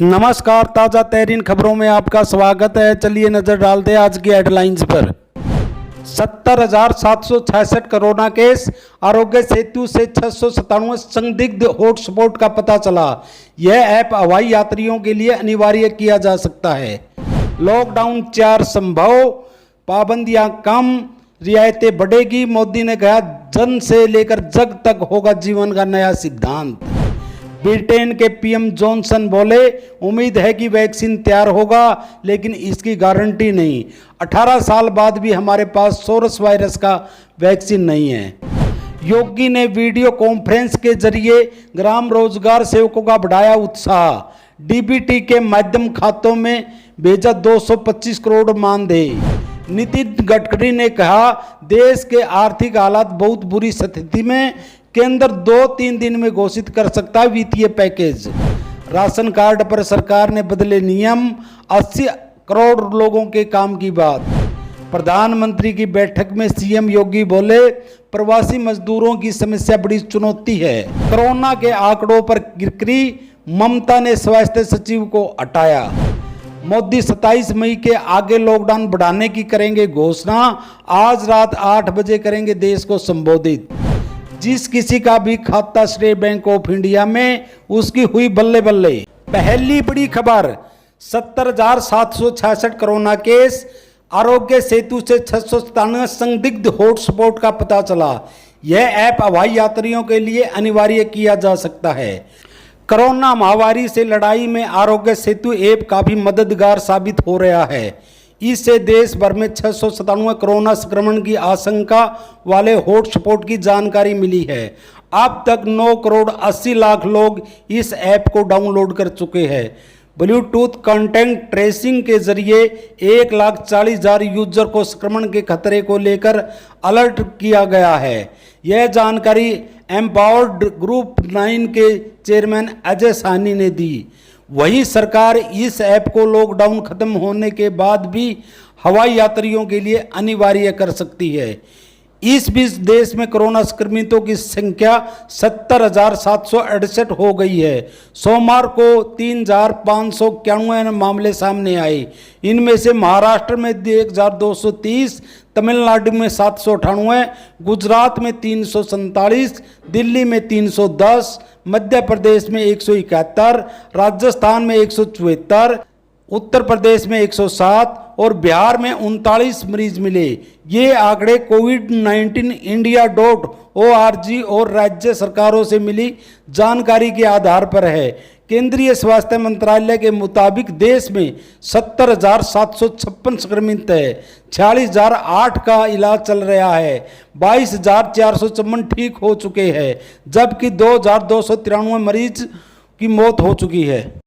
नमस्कार, ताज़ा तहरीन खबरों में आपका स्वागत है। चलिए नजर डालते हैं आज की हेडलाइंस पर। 70,766 कोरोना केस, आरोग्य सेतु से 697 संदिग्ध हॉटस्पॉट का पता चला। यह ऐप हवाई यात्रियों के लिए अनिवार्य किया जा सकता है। लॉकडाउन 4 संभव, पाबंदियां कम, रियायतें बढ़ेगी। मोदी ने कहा जन से लेकर जग तक होगा जीवन का नया सिद्धांत। ब्रिटेन के पीएम जॉनसन बोले उम्मीद है कि वैक्सीन तैयार होगा, लेकिन इसकी गारंटी नहीं। 18 साल बाद भी हमारे पास सोरस वायरस का वैक्सीन नहीं है। योगी ने वीडियो कॉन्फ्रेंस के जरिए ग्राम रोजगार सेवकों का बढ़ाया उत्साह। डीबीटी के माध्यम खातों में भेजा 225 करोड़ मानदेय। नितिन गडकरी ने कहा देश के आर्थिक हालात बहुत बुरी स्थिति में, केंद्र 2-3 दिन में घोषित कर सकता है वित्तीय पैकेज। राशन कार्ड पर सरकार ने बदले नियम, 80 करोड़ लोगों के काम की बात। प्रधानमंत्री की बैठक में सीएम योगी बोले प्रवासी मजदूरों की समस्या बड़ी चुनौती है। कोरोना के आंकड़ों पर गिरगिरी, ममता ने स्वास्थ्य सचिव को हटाया। मोदी 27 मई के आगे लॉकडाउन बढ़ाने की करेंगे घोषणा। आज रात 8 बजे करेंगे देश को संबोधित। जिस किसी का भी खाता स्टेट बैंक ऑफ इंडिया में, उसकी हुई बल्ले बल्ले। पहली बड़ी खबर, 70,766 कोरोना केस, आरोग्य सेतु से 697 संदिग्ध हॉटस्पॉट का पता चला। यह ऐप हवाई यात्रियों के लिए अनिवार्य किया जा सकता है। कोरोना महामारी से लड़ाई में आरोग्य सेतु ऐप काफी मददगार साबित हो रहा है। इससे देश भर में 697 कोरोना संक्रमण की आशंका वाले हॉटस्पॉट की जानकारी मिली है। अब तक 9 करोड़ 80 लाख लोग इस ऐप को डाउनलोड कर चुके हैं। ब्लूटूथ कॉन्टैक्ट ट्रेसिंग के जरिए 1,40,000 यूजर को संक्रमण के खतरे को लेकर अलर्ट किया गया है। यह जानकारी एम्पावर्ड ग्रुप 9 के चेयरमैन अजय साहनी ने दी। वहीं सरकार इस ऐप को लॉकडाउन खत्म होने के बाद भी हवाई यात्रियों के लिए अनिवार्य कर सकती है। इस बीच देश में कोरोना संक्रमितों की संख्या 70,768 हो गई है। सोमवार को 3,591 मामले सामने आए। इनमें से महाराष्ट्र में 1,230, तमिलनाडु में 798, गुजरात में 347, दिल्ली में 310, मध्य प्रदेश में 171, राजस्थान में 174, उत्तर प्रदेश में 107 और बिहार में 39 मरीज मिले। ये आंकड़े covid19india.org और राज्य सरकारों से मिली जानकारी के आधार पर है। केंद्रीय स्वास्थ्य मंत्रालय के मुताबिक देश में 70,756 संक्रमित है। 46,008 का इलाज चल रहा है। 22,454 ठीक हो चुके हैं, जबकि 2,293 मरीज की मौत हो चुकी है।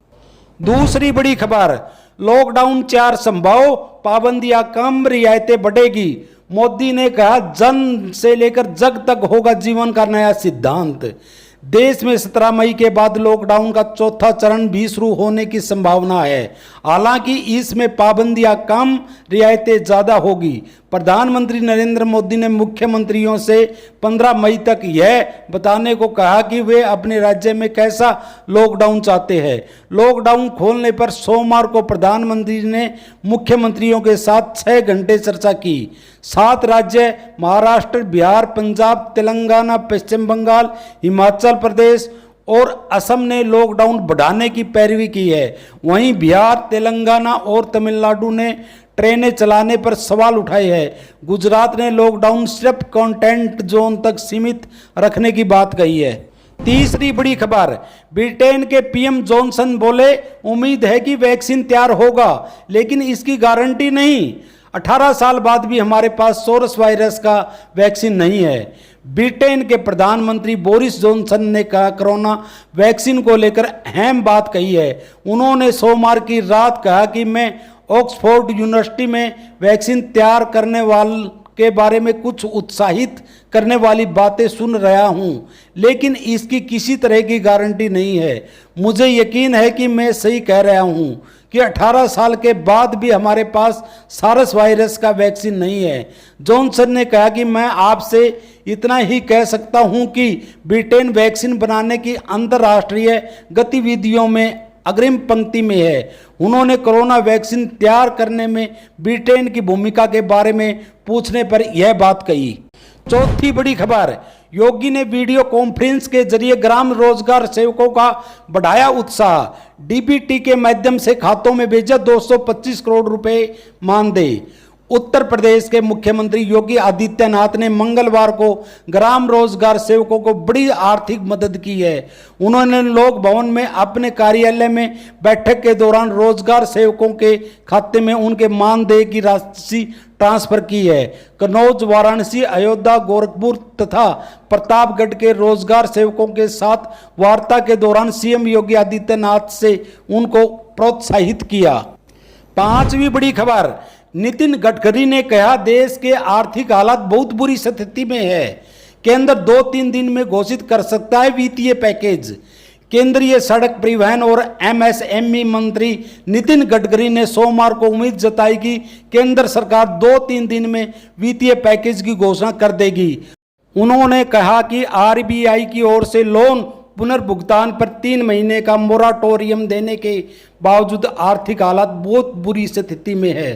दूसरी बड़ी खबर, लॉकडाउन 4 संभव, पाबंदियां कम, रियायतें बढ़ेगी। मोदी ने कहा जन से लेकर जग तक होगा जीवन का नया सिद्धांत। देश में 17 मई के बाद लॉकडाउन का चौथा चरण भी शुरू होने की संभावना है। हालांकि इसमें पाबंदियां कम, रियायतें ज़्यादा होगी। प्रधानमंत्री नरेंद्र मोदी ने मुख्यमंत्रियों से 15 मई तक यह बताने को कहा कि वे अपने राज्य में कैसा लॉकडाउन चाहते हैं। लॉकडाउन खोलने पर सोमवार को प्रधानमंत्री ने मुख्यमंत्रियों के साथ 6 घंटे चर्चा की। 7 राज्य महाराष्ट्र, बिहार, पंजाब, तेलंगाना, पश्चिम बंगाल, हिमाचल प्रदेश और असम ने लॉकडाउन बढ़ाने की पैरवी की है। वहीं बिहार, तेलंगाना और तमिलनाडु ने ट्रेनें चलाने पर सवाल उठाए हैं। गुजरात ने लॉकडाउन सिर्फ कंटेंट जोन तक सीमित रखने की बात कही है। तीसरी बड़ी खबर, ब्रिटेन के पीएम जॉनसन बोले उम्मीद है कि वैक्सीन तैयार होगा, लेकिन इसकी गारंटी नहीं। 18 साल बाद भी हमारे पास सोरस वायरस का वैक्सीन नहीं है। ब्रिटेन के प्रधानमंत्री बोरिस जॉनसन ने कहा कोरोना वैक्सीन को लेकर अहम बात कही है। उन्होंने सोमवार की रात कहा कि मैं ऑक्सफोर्ड यूनिवर्सिटी में वैक्सीन तैयार करने वाले के बारे में कुछ उत्साहित करने वाली बातें सुन रहा हूं, लेकिन इसकी किसी तरह की गारंटी नहीं है। मुझे यकीन है कि मैं सही कह रहा हूं कि 18 साल के बाद भी हमारे पास सारस वायरस का वैक्सीन नहीं है। जॉनसन ने कहा कि मैं आपसे इतना ही कह सकता हूं कि ब्रिटेन वैक्सीन बनाने की अंतर्राष्ट्रीय गतिविधियों में अग्रिम पंक्ति में है। उन्होंने कोरोना वैक्सीन तैयार करने में ब्रिटेन की भूमिका के बारे में पूछने पर यह बात कही। चौथी बड़ी खबर, योगी ने वीडियो कॉन्फ्रेंस के जरिए ग्राम रोजगार सेवकों का बढ़ाया उत्साह। डीबीटी के माध्यम से खातों में भेजा 225 करोड़ रुपए मानदेय। उत्तर प्रदेश के मुख्यमंत्री योगी आदित्यनाथ ने मंगलवार को ग्राम रोजगार सेवकों को बड़ी आर्थिक मदद की है। उन्होंने लोक भवन में अपने कार्यालय में बैठक के दौरान रोजगार सेवकों के खाते में उनके मानदेय की राशि ट्रांसफर की है। कन्नौज, वाराणसी, अयोध्या, गोरखपुर तथा प्रतापगढ़ के रोजगार सेवकों के साथ वार्ता के दौरान सीएम योगी आदित्यनाथ से उनको प्रोत्साहित किया। पांचवी बड़ी खबर, नितिन गडकरी ने कहा देश के आर्थिक हालात बहुत बुरी स्थिति में है। केंद्र 2-3 दिन में घोषित कर सकता है वित्तीय पैकेज। केंद्रीय सड़क परिवहन और एमएसएमई मंत्री नितिन गडकरी ने सोमवार को उम्मीद जताई कि केंद्र सरकार 2-3 दिन में वित्तीय पैकेज की घोषणा कर देगी। उन्होंने कहा कि आरबीआई की ओर से लोन पुनर्भुगतान पर 3 महीने का मोराटोरियम देने के बावजूद आर्थिक हालात बहुत बुरी स्थिति में है।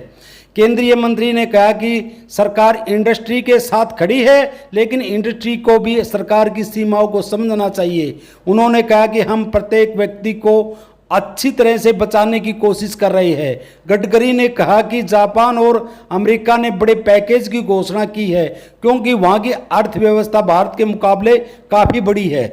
केंद्रीय मंत्री ने कहा कि सरकार इंडस्ट्री के साथ खड़ी है, लेकिन इंडस्ट्री को भी सरकार की सीमाओं को समझना चाहिए। उन्होंने कहा कि हम प्रत्येक व्यक्ति को अच्छी तरह से बचाने की कोशिश कर रहे हैं। गडकरी ने कहा कि जापान और अमेरिका ने बड़े पैकेज की घोषणा की है, क्योंकि वहां की अर्थव्यवस्था भारत के मुकाबले काफ़ी बड़ी है।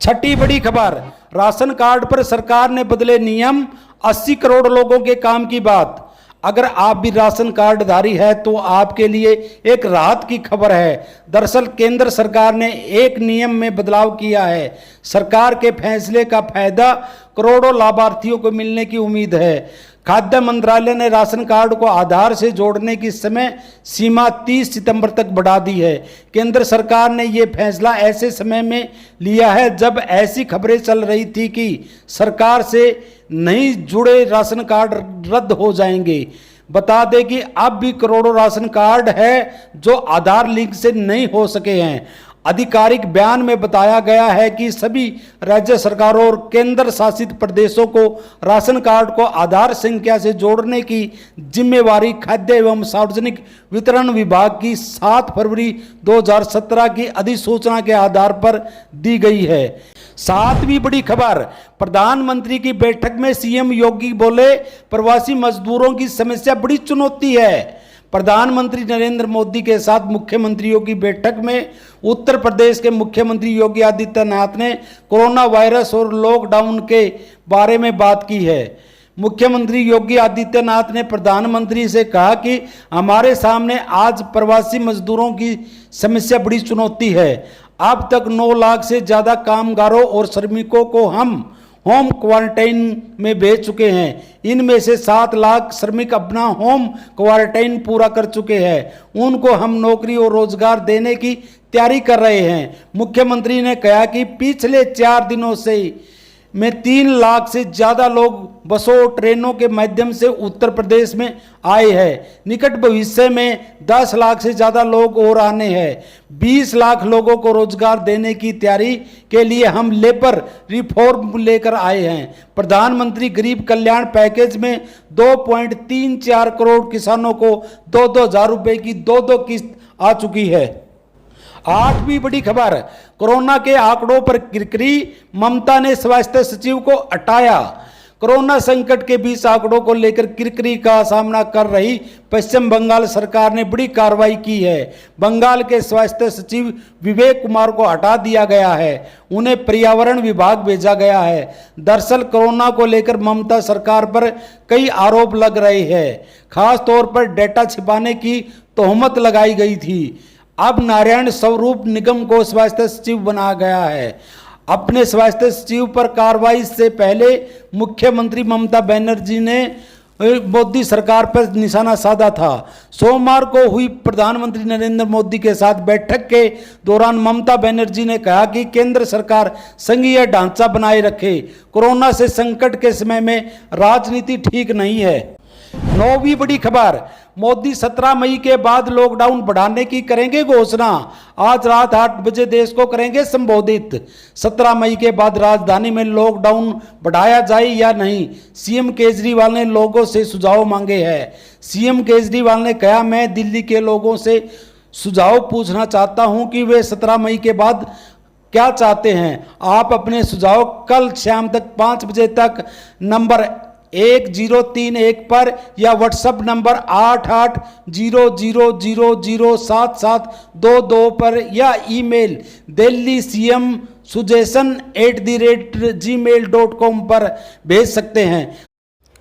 छठी बड़ी खबर, राशन कार्ड पर सरकार ने बदले नियम, 80 करोड़ लोगों के काम की बात। अगर आप भी राशन कार्डधारी है तो आपके लिए एक राहत की खबर है। दरअसल केंद्र सरकार ने एक नियम में बदलाव किया है। सरकार के फैसले का फायदा करोड़ों लाभार्थियों को मिलने की उम्मीद है। खाद्य मंत्रालय ने राशन कार्ड को आधार से जोड़ने की समय सीमा 30 सितंबर तक बढ़ा दी है। केंद्र सरकार ने ये फैसला ऐसे समय में लिया है जब ऐसी खबरें चल रही थी कि सरकार से नहीं जुड़े राशन कार्ड रद्द हो जाएंगे। बता दें कि अब भी करोड़ों राशन कार्ड है जो आधार लिंक से नहीं हो सके हैं। आधिकारिक बयान में बताया गया है कि सभी राज्य सरकारों और केंद्र शासित प्रदेशों को राशन कार्ड को आधार संख्या से जोड़ने की जिम्मेवारी खाद्य एवं सार्वजनिक वितरण विभाग की 7 फरवरी 2017 की अधिसूचना के आधार पर दी गई है। 7वीं बड़ी खबर, प्रधानमंत्री की बैठक में सीएम योगी बोले प्रवासी मजदूरों की समस्या बड़ी चुनौती है। प्रधानमंत्री नरेंद्र मोदी के साथ मुख्यमंत्रियों की बैठक में उत्तर प्रदेश के मुख्यमंत्री योगी आदित्यनाथ ने कोरोना वायरस और लॉकडाउन के बारे में बात की है। मुख्यमंत्री योगी आदित्यनाथ ने प्रधानमंत्री से कहा कि हमारे सामने आज प्रवासी मजदूरों की समस्या बड़ी चुनौती है। अब तक 9 लाख से ज़्यादा कामगारों और श्रमिकों को हम होम क्वारंटाइन में भेज चुके हैं। इनमें से 7 लाख श्रमिक अपना होम क्वारंटाइन पूरा कर चुके हैं। उनको हम नौकरी और रोजगार देने की तैयारी कर रहे हैं। मुख्यमंत्री ने कहा कि पिछले 4 दिनों से में 3 लाख से ज़्यादा लोग बसों और ट्रेनों के माध्यम से उत्तर प्रदेश में आए हैं। निकट भविष्य में 10 लाख से ज़्यादा लोग और आने हैं। 20 लाख लोगों को रोजगार देने की तैयारी के लिए हम लेबर रिफॉर्म लेकर आए हैं। प्रधानमंत्री गरीब कल्याण पैकेज में 2.34 करोड़ किसानों को 2-2 हज़ार रुपये की 2-2 किस्त आ चुकी है। 8वीं बड़ी खबर, कोरोना के आंकड़ों पर किरकिरी, ममता ने स्वास्थ्य सचिव को हटाया। कोरोना संकट के बीच आंकड़ों को लेकर किरकिरी का सामना कर रही पश्चिम बंगाल सरकार ने बड़ी कार्रवाई की है। बंगाल के स्वास्थ्य सचिव विवेक कुमार को हटा दिया गया है। उन्हें पर्यावरण विभाग भेजा गया है। दरअसल कोरोना को लेकर ममता सरकार पर कई आरोप लग रहे हैं। खास तौर पर डेटा छिपाने की तोहमत लगाई गई थी। अब नारायण स्वरूप निगम को स्वास्थ्य सचिव बनाया गया है। अपने स्वास्थ्य सचिव पर कार्रवाई से पहले मुख्यमंत्री ममता बनर्जी ने मोदी सरकार पर निशाना साधा था। सोमवार को हुई प्रधानमंत्री नरेंद्र मोदी के साथ बैठक के दौरान ममता बनर्जी ने कहा कि केंद्र सरकार संघीय ढांचा बनाए रखे। कोरोना से संकट के समय में राजनीति ठीक नहीं है। नौवीं बड़ी खबर, मोदी 17 मई के बाद लॉकडाउन बढ़ाने की करेंगे घोषणा। आज रात 8 बजे देश को करेंगे संबोधित। 17 मई के बाद राजधानी में लॉकडाउन बढ़ाया जाए या नहीं, सीएम केजरीवाल ने लोगों से सुझाव मांगे हैं। सीएम केजरीवाल ने कहा, मैं दिल्ली के लोगों से सुझाव पूछना चाहता हूं कि वे 17 मई के बाद क्या चाहते हैं। आप अपने सुझाव कल शाम तक 5 बजे तक नंबर 1031 पर या व्हाट्सएप नंबर 8800007722 पर या ईमेल delhi-cm-suggestion@gmail.com पर भेज सकते हैं।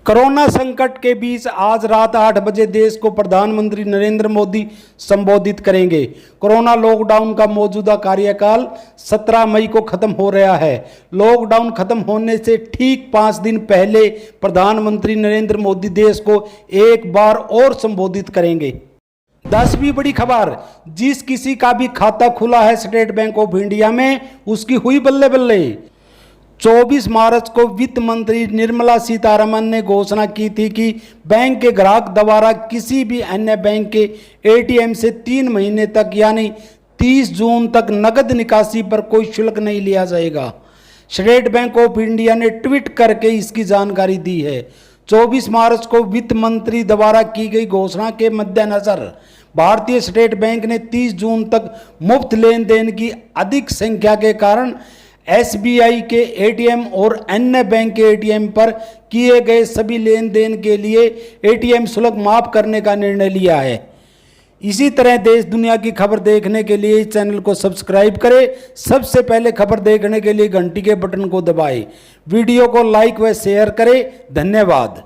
कोरोना संकट के बीच आज रात 8 बजे देश को प्रधानमंत्री नरेंद्र मोदी संबोधित करेंगे। कोरोना लॉकडाउन का मौजूदा कार्यकाल 17 मई को खत्म हो रहा है। लॉकडाउन खत्म होने से ठीक 5 दिन पहले प्रधानमंत्री नरेंद्र मोदी देश को एक बार और संबोधित करेंगे। 10वीं बड़ी खबर, जिस किसी का भी खाता खुला है स्टेट बैंक ऑफ इंडिया में, उसकी हुई बल्ले बल्ले। 24 मार्च को वित्त मंत्री निर्मला सीतारमन ने घोषणा की थी कि बैंक के ग्राहक द्वारा किसी भी अन्य बैंक के एटीएम से 3 महीने तक यानी 30 जून तक नकद निकासी पर कोई शुल्क नहीं लिया जाएगा। स्टेट बैंक ऑफ इंडिया ने ट्वीट करके इसकी जानकारी दी है। 24 मार्च को वित्त मंत्री द्वारा की गई घोषणा के मद्देनजर भारतीय स्टेट बैंक ने 30 जून तक मुफ्त लेन देन की अधिक संख्या के कारण एसबीआई के एटीएम और अन्य बैंक के एटीएम पर किए गए सभी लेन देन के लिए एटीएम शुल्क माफ करने का निर्णय लिया है। इसी तरह देश दुनिया की खबर देखने के लिए इस चैनल को सब्सक्राइब करें। सबसे पहले खबर देखने के लिए घंटी के बटन को दबाएं। वीडियो को लाइक व शेयर करें। धन्यवाद।